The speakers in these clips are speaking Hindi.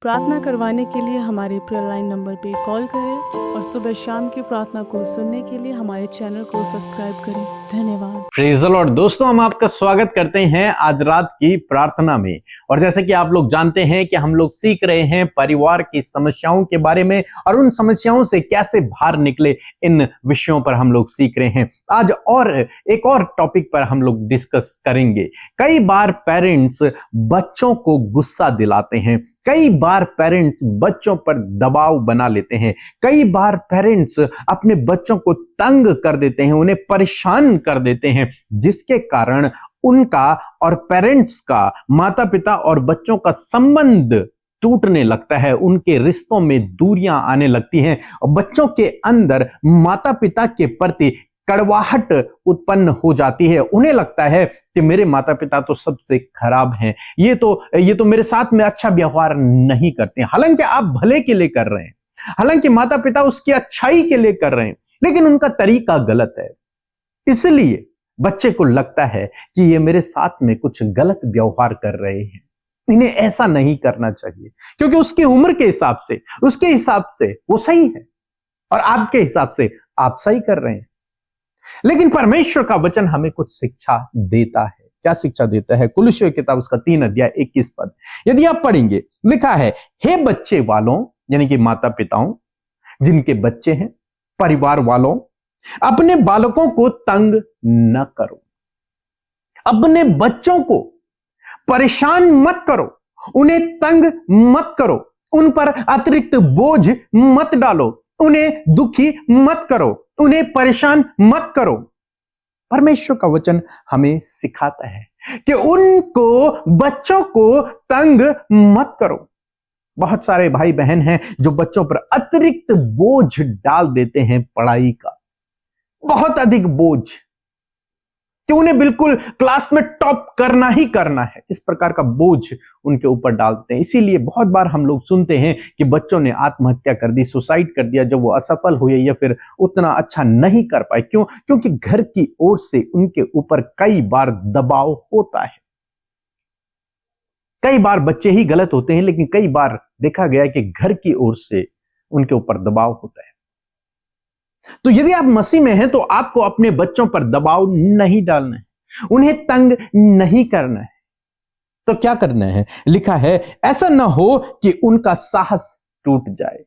प्रार्थना करवाने के लिए हमारे प्रेयर लाइन नंबर पे कॉल करें और सुबह शाम की प्रार्थना को सुनने के लिए हमारे चैनल को सब्सक्राइब करें। धन्यवाद। Praise the Lord. दोस्तों, हम आपका स्वागत करते हैं आज रात की प्रार्थना में। और जैसे कि आप लोग जानते हैं कि हम लोग सीख रहे हैं परिवार की समस्याओं के बारे में और उन समस्याओं से कैसे बाहर निकले, इन विषयों पर हम लोग सीख रहे हैं। आज और एक और टॉपिक पर हम लोग डिस्कस करेंगे। कई बार पेरेंट्स बच्चों को गुस्सा दिलाते हैं, कई बार पेरेंट्स बच्चों पर दबाव बना लेते हैं, कई बार पेरेंट्स अपने बच्चों को तंग कर देते हैं, उन्हें परेशान कर देते हैं, जिसके कारण उनका और पेरेंट्स का, माता पिता और बच्चों का संबंध टूटने लगता है, उनके रिश्तों में दूरियां आने लगती हैं और बच्चों के अंदर माता पिता के प्रति कड़वाहट उत्पन्न हो जाती है। उन्हें लगता है कि मेरे माता पिता तो सबसे खराब हैं, ये तो मेरे साथ में अच्छा व्यवहार नहीं करते। हालांकि आप भले के लिए कर रहे हैं, हालांकि माता पिता उसकी अच्छाई के लिए कर रहे हैं, लेकिन उनका तरीका गलत है। इसलिए बच्चे को लगता है कि ये मेरे साथ में कुछ गलत व्यवहार कर रहे हैं, इन्हें ऐसा नहीं करना चाहिए, क्योंकि उसकी उम्र के हिसाब से, उसके हिसाब से वो सही है और आपके हिसाब से आप सही कर रहे हैं। लेकिन परमेश्वर का वचन हमें कुछ शिक्षा देता है। क्या शिक्षा देता है? कुलुस्सियों की किताब उसका 3 अध्याय 21 पद, यदि आप पढ़ेंगे, लिखा है, हे बच्चे वालों, यानी कि माता पिताओं जिनके बच्चे हैं, परिवार वालों, अपने बालकों को तंग न करो, अपने बच्चों को परेशान मत करो, उन्हें तंग मत करो, उन पर अतिरिक्त बोझ मत डालो, उन्हें दुखी मत करो, उन्हें परेशान मत करो। परमेश्वर का वचन हमें सिखाता है कि उनको, बच्चों को तंग मत करो। बहुत सारे भाई बहन हैं जो बच्चों पर अतिरिक्त बोझ डाल देते हैं, पढ़ाई का बहुत अधिक बोझ, कि उन्हें बिल्कुल क्लास में टॉप करना ही करना है, इस प्रकार का बोझ उनके ऊपर डालते हैं। इसीलिए बहुत बार हम लोग सुनते हैं कि बच्चों ने आत्महत्या कर दी, सुसाइड कर दिया, जब वो असफल हुए या फिर उतना अच्छा नहीं कर पाए। क्यों? क्योंकि घर की ओर से उनके ऊपर कई बार दबाव होता है। कई बार बच्चे ही गलत होते हैं, लेकिन कई बार देखा गया कि घर की ओर से उनके ऊपर दबाव होता है। तो यदि आप मसीह में हैं तो आपको अपने बच्चों पर दबाव नहीं डालना है, उन्हें तंग नहीं करना है। तो क्या करना है? लिखा है, ऐसा ना हो कि उनका साहस टूट जाए,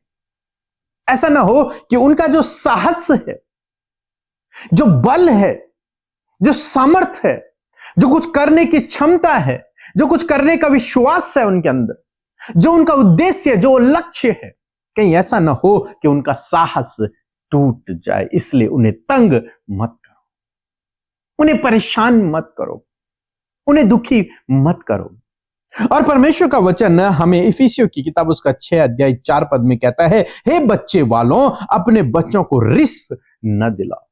ऐसा ना हो कि उनका जो साहस है, जो बल है, जो सामर्थ्य है, जो कुछ करने की क्षमता है, जो कुछ करने का विश्वास है उनके अंदर, जो उनका उद्देश्य, जो लक्ष्य है, कहीं ऐसा ना हो कि उनका साहस टूट जाए। इसलिए उन्हें तंग मत करो, उन्हें परेशान मत करो, उन्हें दुखी मत करो। और परमेश्वर का वचन हमें इफिसियों की किताब उसका 6 अध्याय 4 पद में कहता है, हे बच्चे वालों, अपने बच्चों को रिस न दिलाओ,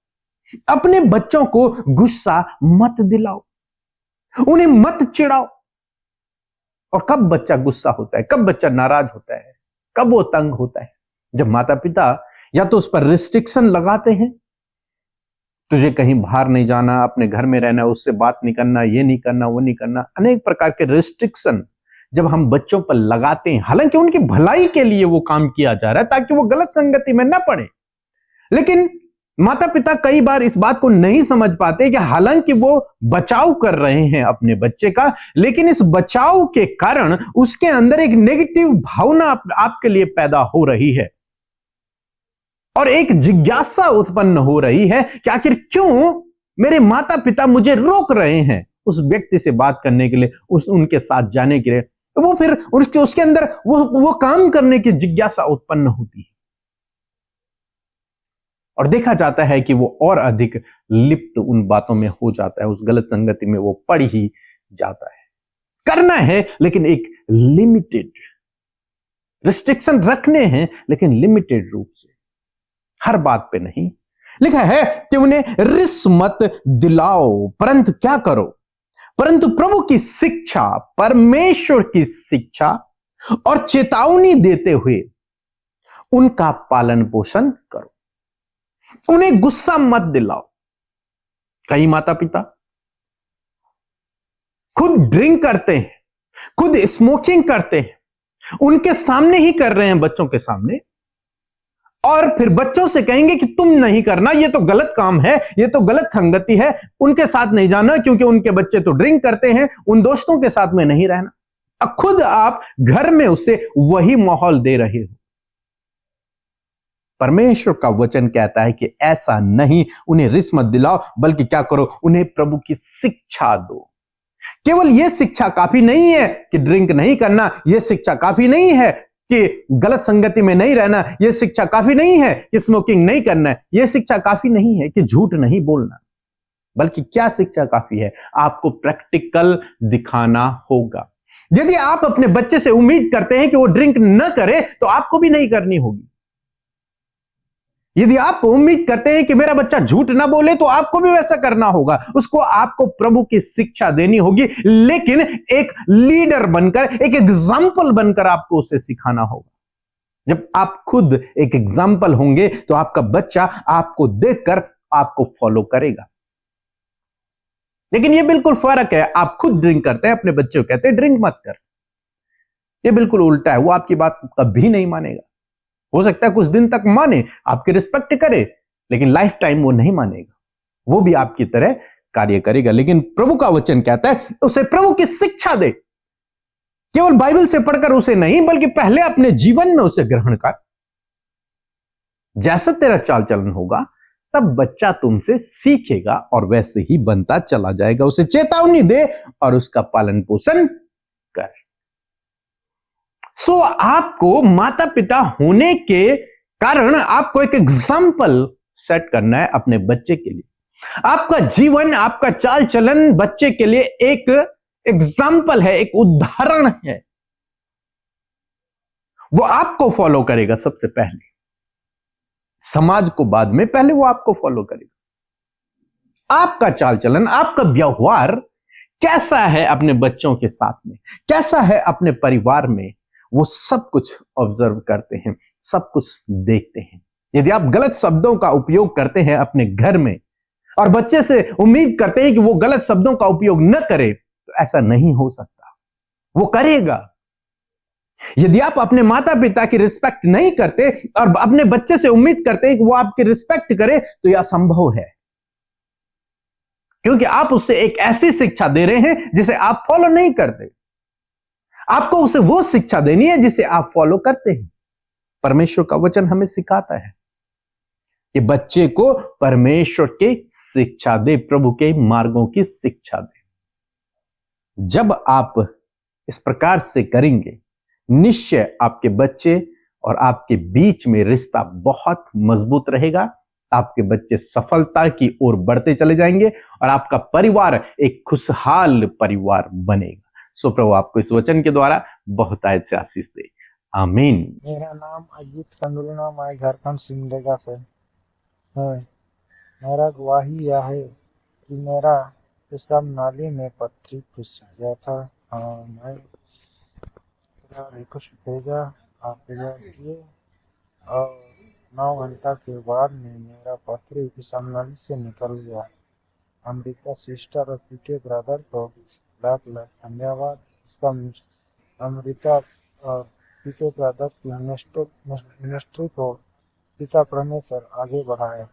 अपने बच्चों को गुस्सा मत दिलाओ, उन्हें मत चिढ़ाओ। और कब बच्चा गुस्सा होता है, कब बच्चा नाराज होता है, कब वो तंग होता है? जब माता पिता या तो उस पर रिस्ट्रिक्शन लगाते हैं, तुझे कहीं बाहर नहीं जाना, अपने घर में रहना, उससे बात नहीं करना, ये नहीं करना, वो नहीं करना, अनेक प्रकार के रिस्ट्रिक्शन जब हम बच्चों पर लगाते हैं, हालांकि उनकी भलाई के लिए वो काम किया जा रहा है ताकि वो गलत संगति में न पड़े, लेकिन माता पिता कई बार इस बात को नहीं समझ पाते कि हालांकि वो बचाव कर रहे हैं अपने बच्चे का, लेकिन इस बचाव के कारण उसके अंदर एक नेगेटिव भावना आपके लिए पैदा हो रही है और एक जिज्ञासा उत्पन्न हो रही है कि आखिर क्यों मेरे माता पिता मुझे रोक रहे हैं उस व्यक्ति से बात करने के लिए, उनके साथ जाने के लिए। तो वो फिर उसके अंदर वो काम करने की जिज्ञासा उत्पन्न होती है और देखा जाता है कि वो और अधिक लिप्त उन बातों में हो जाता है, उस गलत संगति में वो पड़ ही जाता है। करना है लेकिन एक लिमिटेड, रिस्ट्रिक्शन रखने हैं लेकिन लिमिटेड रूप से, हर बात पे नहीं। लिखा है कि उन्हें रिस मत दिलाओ, परंतु क्या करो? परंतु प्रभु की शिक्षा, परमेश्वर की शिक्षा और चेतावनी देते हुए उनका पालन पोषण करो। उन्हें गुस्सा मत दिलाओ। कई माता पिता खुद ड्रिंक करते हैं, खुद स्मोकिंग करते हैं, उनके सामने ही कर रहे हैं, बच्चों के सामने, और फिर बच्चों से कहेंगे कि तुम नहीं करना, ये तो गलत काम है, ये तो गलत संगति है, उनके साथ नहीं जाना क्योंकि उनके बच्चे तो ड्रिंक करते हैं, उन दोस्तों के साथ में नहीं रहना। अब खुद आप घर में उसे वही माहौल दे रहे हो। परमेश्वर का वचन कहता है कि ऐसा नहीं, उन्हें रिस मत दिलाओ, बल्कि क्या करो, उन्हें प्रभु की शिक्षा दो। केवल यह शिक्षा काफी नहीं है कि ड्रिंक नहीं करना, यह शिक्षा काफी नहीं है कि गलत संगति में नहीं रहना, यह शिक्षा काफी नहीं है कि स्मोकिंग नहीं करना, यह शिक्षा काफी नहीं है कि झूठ नहीं बोलना, बल्कि क्या शिक्षा काफी है, आपको प्रैक्टिकल दिखाना होगा। यदि आप अपने बच्चे से उम्मीद करते हैं कि वो ड्रिंक न करे, तो आपको भी नहीं करनी होगी। यदि आप उम्मीद करते हैं कि मेरा बच्चा झूठ ना बोले, तो आपको भी वैसा करना होगा। उसको आपको प्रभु की शिक्षा देनी होगी, लेकिन एक लीडर बनकर, एक एग्जाम्पल बनकर आपको उसे सिखाना होगा। जब आप खुद एक एग्जाम्पल होंगे, तो आपका बच्चा आपको देखकर आपको फॉलो करेगा। लेकिन यह बिल्कुल फर्क है, आप खुद ड्रिंक करते हैं, अपने बच्चे को कहते हैं ड्रिंक मत कर। यह बिल्कुल उल्टा है, वो आपकी बात कभी नहीं मानेगा। हो सकता है कुछ दिन तक माने, आपकी रिस्पेक्ट करे, लेकिन लाइफ टाइम वो नहीं मानेगा, वो भी आपकी तरह कार्य करेगा। लेकिन प्रभु का वचन कहता है उसे प्रभु की शिक्षा दे, केवल बाइबल से पढ़कर उसे नहीं, बल्कि पहले अपने जीवन में उसे ग्रहण कर। जैसा तेरा चाल चलन होगा, तब बच्चा तुमसे सीखेगा और वैसे ही बनता चला जाएगा। उसे चेतावनी दे और उसका पालन पोषण कर। सो आपको माता पिता होने के कारण आपको एक एग्जाम्पल सेट करना है अपने बच्चे के लिए। आपका जीवन, आपका चाल चलन बच्चे के लिए एक एग्जाम्पल है, एक उदाहरण है। वो आपको फॉलो करेगा सबसे पहले, समाज को बाद में, पहले वो आपको फॉलो करेगा। आपका चाल चलन, आपका व्यवहार कैसा है अपने बच्चों के साथ में, कैसा है अपने परिवार में, वो सब कुछ ऑब्जर्व करते हैं, सब कुछ देखते हैं। यदि आप गलत शब्दों का उपयोग करते हैं अपने घर में और बच्चे से उम्मीद करते हैं कि वो गलत शब्दों का उपयोग न करे, तो ऐसा नहीं हो सकता, वो करेगा। यदि आप अपने माता पिता की रिस्पेक्ट नहीं करते और अपने बच्चे से उम्मीद करते हैं कि वो आपकी रिस्पेक्ट करे, तो यह असंभव है, क्योंकि आप उससे एक ऐसी शिक्षा दे रहे हैं जिसे आप फॉलो नहीं करते। आपको उसे वो शिक्षा देनी है जिसे आप फॉलो करते हैं। परमेश्वर का वचन हमें सिखाता है कि बच्चे को परमेश्वर की शिक्षा दे, प्रभु के मार्गों की शिक्षा दे। जब आप इस प्रकार से करेंगे, निश्चय आपके बच्चे और आपके बीच में रिश्ता बहुत मजबूत रहेगा। आपके बच्चे सफलता की ओर बढ़ते चले जाएंगे और आपका परिवार एक खुशहाल परिवार बनेगा। सो प्रभु आपको इस वचन के द्वारा बहुत आयत से आशीष दे। आमीन। मेरा नाम अजीत कंडुलना, मैं झारखंड सिमडेगा से है। मेरा गवाही यह है कि मेरा पेशाब नाली में पत्थर घुस गया था। मैं रिक्वेस्ट भेजा, आप किए और 9 घंटा के बाद में मेरा पत्थर पेशाब नाली से निकल गया। अमृता सिस्टर और पीके ब्रदर को लाख लाख धन्यवाद। उसका अमृता और पीके ब्रदर की मिनिस्ट्री को पिता परमेश्वर आगे बढ़ाए।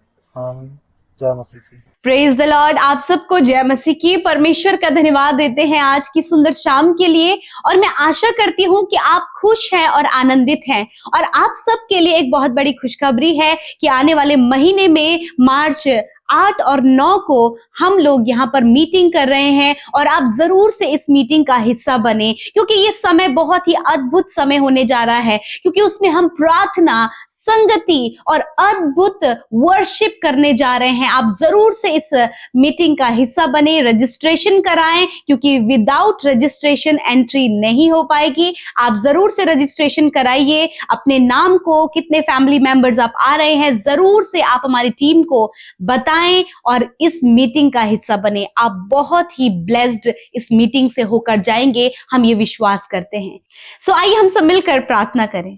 जय मसीह की। Praise the Lord. आप सबको जय मसीह की। परमेश्वर का धन्यवाद देते हैं आज की सुंदर शाम के लिए, और मैं आशा करती हूँ कि आप खुश हैं और आनंदित हैं। और आप सबके लिए एक बहुत बड़ी खुशखबरी है कि आने वाले महीने में मार्च 8 और 9 को हम लोग यहाँ पर मीटिंग कर रहे हैं, और आप जरूर से इस मीटिंग का हिस्सा बने, क्योंकि ये समय बहुत ही अद्भुत समय होने जा रहा है, क्योंकि उसमें हम प्रार्थना, संगति और अद्भुत वर्शिप करने जा रहे हैं। आप जरूर से इस मीटिंग का हिस्सा बने, रजिस्ट्रेशन कराएं, क्योंकि विदाउट रजिस्ट्रेशन एंट्री नहीं हो पाएगी। आप जरूर से रजिस्ट्रेशन कराइए, अपने नाम को, कितने फैमिली मेंबर्स आप आ रहे हैं, जरूर से आप हमारी टीम को बताएं और इस मीटिंग का हिस्सा बने। आप बहुत ही ब्लेस्ड इस मीटिंग से होकर जाएंगे, हम ये विश्वास करते हैं। सो आइए हम सब मिलकर प्रार्थना करें।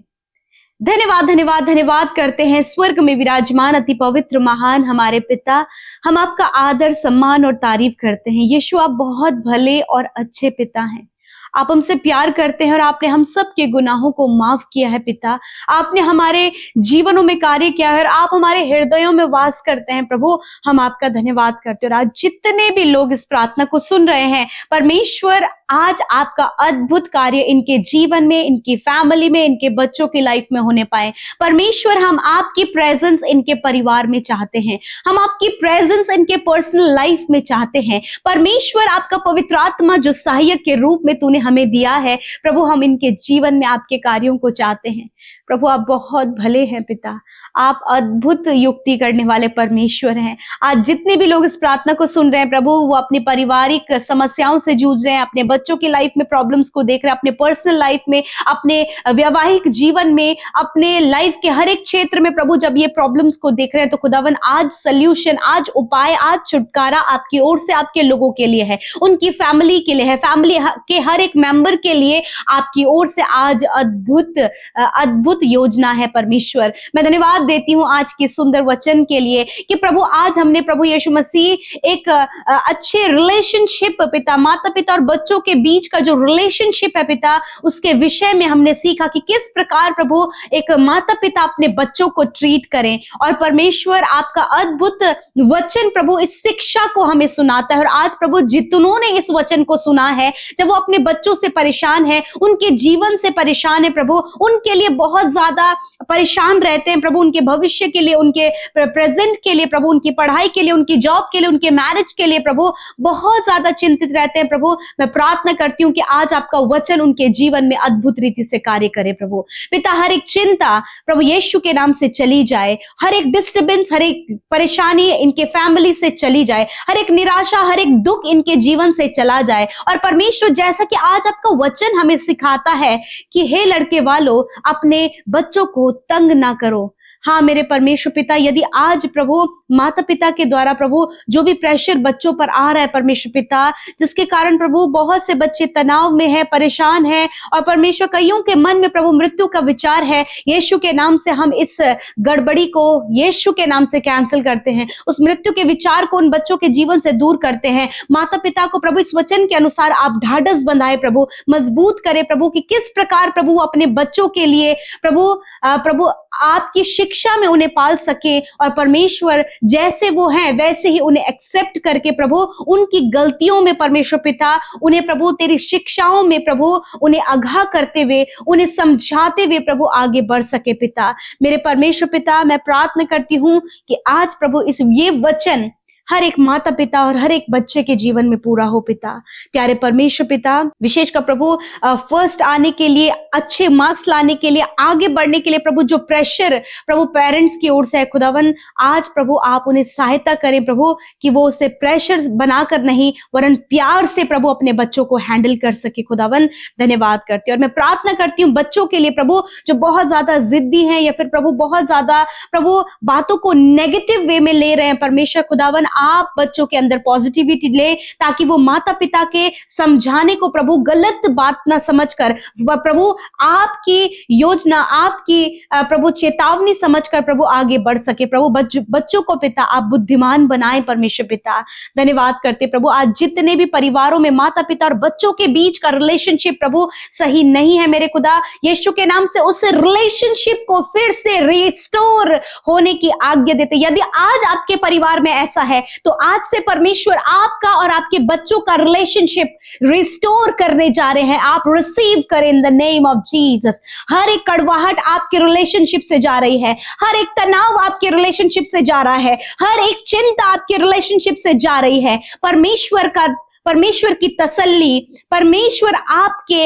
धन्यवाद धन्यवाद धन्यवाद करते हैं स्वर्ग में विराजमान अति पवित्र महान हमारे पिता, हम आपका आदर, सम्मान और तारीफ करते हैं। यीशु, आप बहुत भले और अच्छे पिता हैं। आप हमसे प्यार करते हैं और आपने हम सब के गुनाहों को माफ किया है पिता। आपने हमारे जीवनों में कार्य किया है और आप हमारे हृदयों में वास करते हैं प्रभु। हम आपका धन्यवाद करते हैं। और आज जितने भी लोग इस प्रार्थना को सुन रहे हैं परमेश्वर, आज आपका अद्भुत कार्य इनके जीवन में, इनकी फैमिली में, इनके बच्चों की लाइफ में होने पाए। परमेश्वर, हम आपकी प्रेजेंस इनके परिवार में चाहते हैं, हम आपकी प्रेजेंस इनके पर्सनल लाइफ में चाहते हैं। परमेश्वर, आपका पवित्र आत्मा जो सहायक के रूप में तूने हमें दिया है प्रभु, हम इनके जीवन में आपके कार्यों को चाहते हैं। प्रभु, आप बहुत भले हैं पिता, आप अद्भुत युक्ति करने वाले परमेश्वर हैं। आज जितने भी लोग इस प्रार्थना को सुन रहे हैं प्रभु, वो अपनी पारिवारिक समस्याओं से जूझ रहे हैं, अपने बच्चों की लाइफ में प्रॉब्लम्स को देख रहे हैं, अपने पर्सनल लाइफ में, अपने वैवाहिक जीवन में, अपने लाइफ के हर एक क्षेत्र में प्रभु जब ये प्रॉब्लम्स को देख रहे हैं तो खुदावन आज सल्यूशन, आज उपाय, आज छुटकारा आपकी ओर से आपके लोगों के लिए है, उनकी फैमिली के लिए है, फैमिली के हर एक मेंबर के लिए आपकी ओर से आज अद्भुत योजना है। परमेश्वर, मैं धन्यवाद देती हूँ आज के सुंदर वचन के लिए कि प्रभु आज हमने प्रभु यीशु मसीह एक अच्छे रिलेशनशिप पिता, माता पिता और बच्चों के बीच का जो रिलेशनशिप है पिता, उसके विषय में हमने सीखा कि किस प्रकार प्रभु एक माता पिता अपने बच्चों को ट्रीट करें। और परमेश्वर, आपका अद्भुत वचन प्रभु इस शिक्षा को हमें सुनाता है। और आज प्रभु जितनों ने इस वचन को सुना है, जब वो अपने बच्चों से परेशान है, उनके जीवन से परेशान है प्रभु, उनके लिए बहुत ज्यादा परेशान रहते हैं प्रभु, उनके भविष्य के लिए, उनके प्रेजेंट के लिए प्रभु, उनकी पढ़ाई के लिए, उनकी जॉब के लिए, उनके मैरिज के लिए प्रभु बहुत ज्यादा चिंतित रहते हैं प्रभु। मैं प्रार्थना करती हूँ कि आज आपका वचन उनके जीवन में अद्भुत रीति से कार्य करे प्रभु। पिता, हर एक चिंता प्रभु यीशु के नाम से चली जाए, हर एक डिस्टर्बेंस, हर एक परेशानी इनके फैमिली से चली जाए, हर एक निराशा, हर एक दुख इनके जीवन से चला जाए। और परमेश्वर, जैसा कि आज आपका वचन हमें सिखाता है कि हे लड़के वालों, अपने बच्चों को तंग ना करो। हाँ मेरे परमेश्वर पिता, यदि आज प्रभु माता पिता के द्वारा प्रभु जो भी प्रेशर बच्चों पर आ रहा है परमेश्वर पिता, जिसके कारण प्रभु बहुत से बच्चे तनाव में है, परेशान है, और परमेश्वर कईयों के मन में प्रभु मृत्यु का विचार है, यीशु के नाम से हम इस गड़बड़ी को यीशु के नाम से कैंसिल करते हैं, उस मृत्यु के विचार को उन बच्चों के जीवन से दूर करते हैं। माता पिता को प्रभु इस वचन के अनुसार आप ढाढ़स बंधाए प्रभु, मजबूत करे प्रभु, कि किस प्रकार प्रभु अपने बच्चों के लिए प्रभु आपकी शिक्षा में उन्हें पाल सके। और परमेश्वर, जैसे वो हैं वैसे ही उन्हें एक्सेप्ट करके प्रभु, उनकी गलतियों में परमेश्वर पिता उन्हें प्रभु तेरी शिक्षाओं में प्रभु उन्हें आगाह करते हुए, उन्हें समझाते हुए प्रभु आगे बढ़ सके। पिता, मेरे परमेश्वर पिता, मैं प्रार्थना करती हूँ कि आज प्रभु ये वचन हर एक माता पिता और हर एक बच्चे के जीवन में पूरा हो। पिता, प्यारे परमेश्वर पिता, विशेषकर प्रभु फर्स्ट आने के लिए, अच्छे मार्क्स लाने के लिए, आगे बढ़ने के लिए प्रभु जो प्रेशर प्रभु पेरेंट्स की ओर से है खुदावन, आज प्रभु आप उन्हें सहायता करें प्रभु, कि वो उसे प्रेशर बनाकर नहीं वरन प्यार से प्रभु अपने बच्चों को हैंडल कर सके। खुदावन, धन्यवाद करती हूँ। और मैं प्रार्थना करती हूँ बच्चों के लिए प्रभु, जो बहुत ज्यादा जिद्दी हैं या फिर प्रभु बहुत ज्यादा प्रभु बातों को नेगेटिव वे में ले रहे हैं, परमेश्वर खुदावन आप बच्चों के अंदर पॉजिटिविटी ले, ताकि वो माता पिता के समझाने को प्रभु गलत बात ना समझकर प्रभु आपकी योजना, आपकी प्रभु चेतावनी समझकर प्रभु आगे बढ़ सके। प्रभु बच्चों को पिता आप बुद्धिमान बनाए परमेश्वर पिता। धन्यवाद करते प्रभु, आज जितने भी परिवारों में माता पिता और बच्चों के बीच का रिलेशनशिप प्रभु सही नहीं है, मेरे खुदा यीशु के नाम से उस रिलेशनशिप को फिर से रिस्टोर होने की आज्ञा देते। यदि आज आपके परिवार में ऐसा है तो आज से परमेश्वर आपका और आपके बच्चों का रिलेशनशिप रिस्टोर करने जा रहे हैं। आप रिसीव करें in the name of Jesus. हर एक कड़वाहट आपके रिलेशनशिप से जा रही है, हर एक तनाव आपके रिलेशनशिप से जा रहा है, हर एक चिंता आपके रिलेशनशिप से जा रही है। परमेश्वर की तसल्ली, परमेश्वर आपके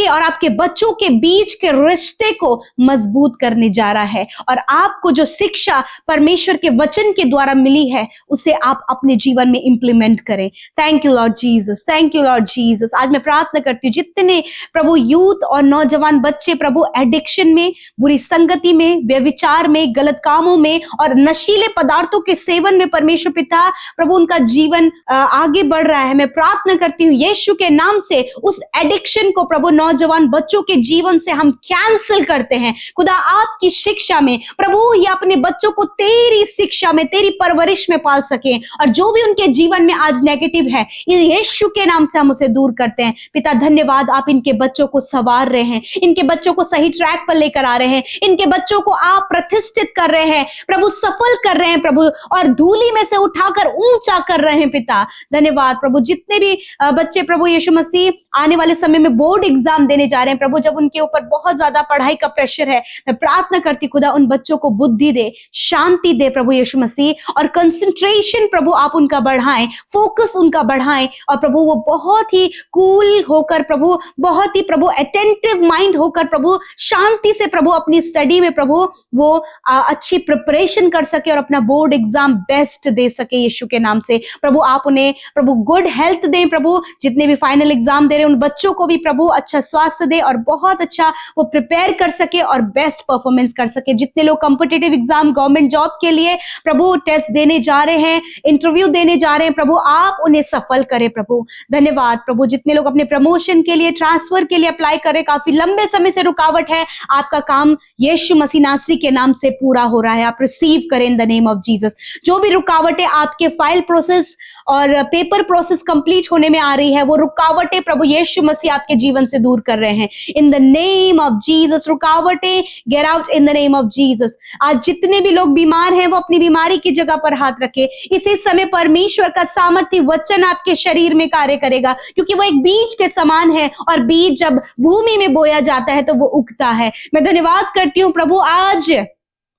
और आपके बच्चों के बीच के रिश्ते को मजबूत करने जा रहा है, और आपको जो शिक्षा परमेश्वर के वचन के द्वारा मिली है उसे आप अपने जीवन में इंप्लीमेंट करें। Thank you Lord Jesus, thank you Lord Jesus. आज मैं प्रार्थना करती हूँ जितने प्रभु यूथ और नौजवान बच्चे प्रभु एडिक्शन में, बुरी संगति में, व्यभिचार में, गलत कामों में और नशीले पदार्थों के सेवन में परमेश्वर पिता प्रभु उनका जीवन आगे बढ़ रहा है, मैं प्रार्थना करती हूँ यीशु के नाम से उस एडिक्शन को प्रभु नौजवान बच्चों के जीवन से हम कैंसिल करते हैं। खुदा आपकी शिक्षा में प्रभु ये अपने बच्चों को तेरी शिक्षा में, तेरी परवरिश में पाल सके, और जो भी उनके जीवन में आज नेगेटिव है यीशु के नाम से हम उसे दूर करते हैं। पिता धन्यवाद, आप इनके बच्चों को संवार रहे हैं, इनके बच्चों को सही ट्रैक पर लेकर आ रहे हैं, इनके बच्चों को आप प्रतिष्ठित कर रहे हैं प्रभु, सफल कर रहे हैं प्रभु, और धूली में से उठाकर ऊंचा कर रहे हैं। पिता धन्यवाद प्रभु, जितने भी बच्चे प्रभु यीशु मसीह आने वाले समय में बोर्ड एग्जाम देने जा रहे हैं प्रभु, जब उनके ऊपर बहुत ज्यादा पढ़ाई का प्रेशर है, मैं प्रार्थना करती खुदा उन बच्चों को बुद्धि दे, शांति दे प्रभु यीशु मसीह, और कंसंट्रेशन प्रभु आप उनका बढ़ाएं, फोकस उनका बढ़ाएं, और प्रभु वो बहुत ही कूल होकर प्रभु, बहुत ही प्रभु अटेंटिव माइंड होकर प्रभु, शांति से प्रभु अपनी स्टडी में प्रभु वो अच्छी प्रिपरेशन कर सके और अपना बोर्ड एग्जाम बेस्ट दे सके यीशु के नाम से। प्रभु आप उन्हें प्रभु गुड हेल्थ दें प्रभु, जितने भी फाइनल एग्जाम दे रहे उन बच्चों को भी प्रभु अच्छा स्वास्थ्य दे और बहुत अच्छा वो प्रिपेयर कर सके और बेस्ट परफॉर्मेंस कर सके। जितने लोग कॉम्पिटिटिव एग्जाम गवर्नमेंट जॉब के लिए प्रभु टेस्ट देने जा रहे हैं, इंटरव्यू देने जा रहे हैं प्रभु, आप उन्हें सफल करें प्रभु। धन्यवाद प्रभु, जितने लोग अपने प्रमोशन के लिए, ट्रांसफर के लिए अप्लाई कर रहे, काफी लंबे समय से रुकावट है, आपका काम यीशु मसीह नासरी के नाम से पूरा हो रहा है, आप रिसीव करें in the name of Jesus. जो भी रुकावटें आपके फाइल प्रोसेस और पेपर प्रोसेस कंप्लीट होने में आ रही है, वो रुकावटें प्रभु यीशु मसीह आपके जीवन से दूर कर रहे हैं in the name of Jesus. रुकावटें get out in the name of Jesus. आज जितने भी लोग बीमार हैं वो अपनी बीमारी की जगह पर हाथ रखे। इसी समय परमेश्वर का सामर्थ्य वचन आपके शरीर में कार्य करेगा, क्योंकि वो एक बीज के समान है, और बीज जब भूमि में बोया जाता है तो वो उगता है। मैं धन्यवाद करती हूँ प्रभु, आज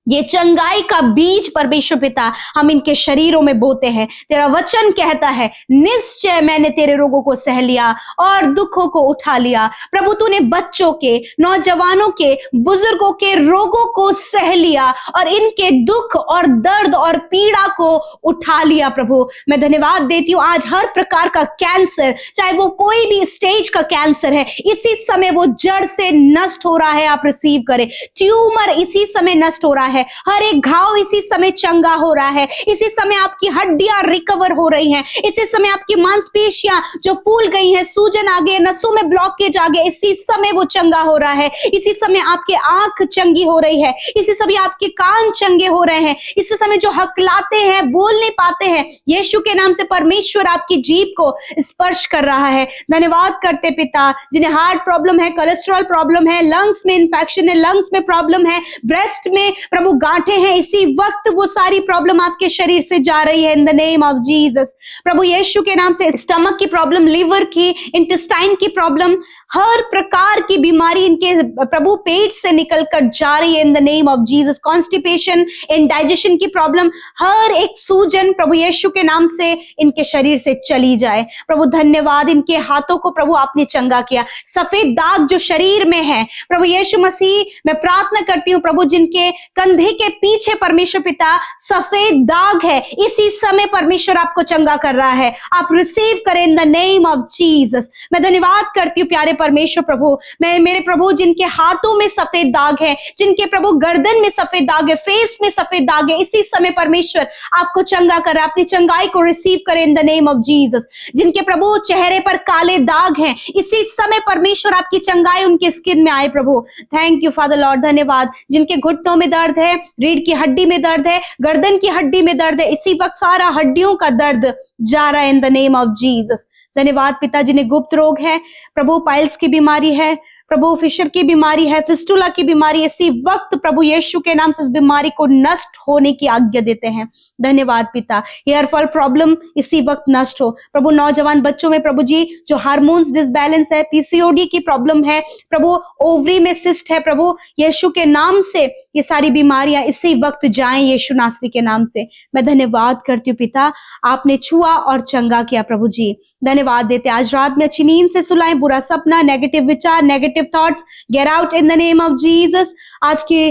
ये चंगाई का बीज परमेश्वर पिता हम इनके शरीरों में बोते हैं। तेरा वचन कहता है निश्चय मैंने तेरे रोगों को सह लिया और दुखों को उठा लिया। प्रभु तूने बच्चों के, नौजवानों के, बुजुर्गों के रोगों को सह लिया और इनके दुख और दर्द और पीड़ा को उठा लिया। प्रभु मैं धन्यवाद देती हूँ, आज हर प्रकार का कैंसर, चाहे वो कोई भी स्टेज का कैंसर है, इसी समय वो जड़ से नष्ट हो रहा है, आप रिसीव करें। ट्यूमर इसी समय नष्ट हो रहा है, हर एक घाव इसी समय चंगा हो रहा है, इसी समय आपकी हड्डियां रिकवर हो रही हैं, इसी समय आपकी मांसपेशियां जो फूल गई हैं, सूजन आ गए, नसों में ब्लॉकेज आ गए, इसी समय वो चंगा हो रहा है। इसी समय आपके आंख चंगी हो रही है, इसी समय आपके कान चंगे हो रहे हैं, इसी समय जो हकलाते हैं, बोल नहीं पाते हैं, यीशु के नाम से परमेश्वर आपकी जीभ को स्पर्श कर रहा है। धन्यवाद करते पिता, जिन्हें हार्ट प्रॉब्लम है, कोलेस्ट्रॉल प्रॉब्लम है, लंग्स में इंफेक्शन है, लंग्स में प्रॉब्लम है, ब्रेस्ट में प्रभु गांठें हैं, इसी वक्त वो सारी प्रॉब्लम आपके शरीर से जा रही है in the name of Jesus. प्रभु यीशु के नाम से स्टमक की प्रॉब्लम, लिवर की, इंटेस्टाइन की प्रॉब्लम, हर प्रकार की बीमारी इनके प्रभु पेट से निकलकर जा रही है in the name of Jesus. Constipation, indigestion की प्रॉब्लम, हर एक सूजन प्रभु यीशु के नाम से इनके शरीर से चली जाए। प्रभु धन्यवाद, इनके हाथों को प्रभु आपने चंगा किया। सफेद दाग जो शरीर में है प्रभु यीशु मसीह, मैं प्रार्थना करती हूँ प्रभु, जिनके कंधे के पीछे परमेश्वर पिता सफेद दाग है, इसी समय परमेश्वर आपको चंगा कर रहा है, आप रिसीव करें in the name of Jesus. मैं धन्यवाद करती हूँ प्यारे परमेश्वर प्रभु, मैं मेरे प्रभु जिनके हाथों में सफेद दाग है, जिनके प्रभु गर्दन में सफेद दाग है, फेस में सफेद दाग है, इसी समय परमेश्वर आपको चंगा कर रहा है, अपनी चंगाई को रिसीव करें in the name of Jesus. जिनके प्रभु चेहरे पर काले दाग हैं, इसी समय परमेश्वर आपकी चंगाई उनके स्किन में आए प्रभु। थैंक यू फादर लॉर्ड, धन्यवाद। जिनके घुटनों में दर्द है, रीढ़ की हड्डी में दर्द है, गर्दन की हड्डी में दर्द है, इसी वक्त सारा हड्डियों का दर्द जा रहा है in the name of Jesus. धन्यवाद पिता, जिन्हें गुप्त रोग है प्रभु, पाइल्स की बीमारी है प्रभु, फिशर की बीमारी है, फिस्टुला की बीमारी, इसी वक्त प्रभु यीशु के नाम से इस बीमारी को नष्ट होने की आज्ञा देते हैं। धन्यवाद पिता। हेयर फॉल प्रॉब्लम इसी वक्त नष्ट हो प्रभु। नौजवान बच्चों में प्रभु जी जो हार्मोन्स डिसबैलेंस है, पीसीओडी की प्रॉब्लम है प्रभु, ओवरी में सिस्ट है प्रभु, यीशु के नाम से ये सारी बीमारियां इसी वक्त जाएं यीशु नासरी के नाम से। मैं धन्यवाद करती हूँ पिता, आपने छुआ और चंगा किया प्रभु जी। धन्यवाद देते, आज रात में अच्छी नींद से सुलाएं, बुरा सपना, नेगेटिव विचार, negative thoughts gate out in the name of Jesus. आज की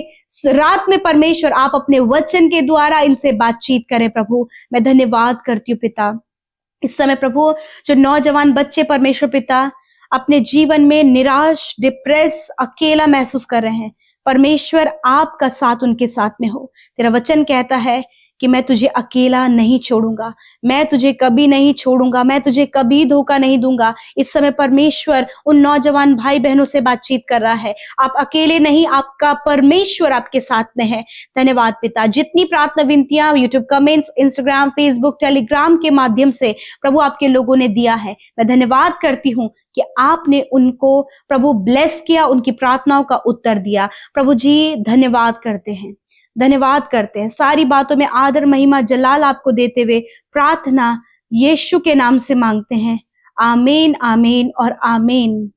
रात में परमेश्वर आप अपने वचन के द्वारा इनसे बातचीत करें प्रभु। मैं धन्यवाद करती हूँ पिता। इस समय प्रभु जो नौजवान बच्चे परमेश्वर पिता अपने जीवन में निराश, डिप्रेस, अकेला महसूस कर रहे हैं, परमेश्वर आपका साथ उनके साथ में हो। तेरा वचन कहता है कि मैं तुझे अकेला नहीं छोड़ूंगा, मैं तुझे कभी नहीं छोड़ूंगा, मैं तुझे कभी धोखा नहीं दूंगा। इस समय परमेश्वर उन नौजवान भाई बहनों से बातचीत कर रहा है। आप अकेले नहीं, आपका परमेश्वर आपके साथ में है। धन्यवाद पिता। जितनी प्रार्थना विनतियां YouTube comments, Instagram, Facebook, Telegram के माध्यम से प्रभु आपके लोगों ने दिया है, मैं धन्यवाद करती हूँ कि आपने उनको प्रभु ब्लेस किया, उनकी प्रार्थनाओं का उत्तर दिया। प्रभु जी धन्यवाद करते हैं, धन्यवाद करते हैं। सारी बातों में आदर, महिमा, जलाल आपको देते हुए प्रार्थना यीशु के नाम से मांगते हैं। आमीन, आमीन और आमीन।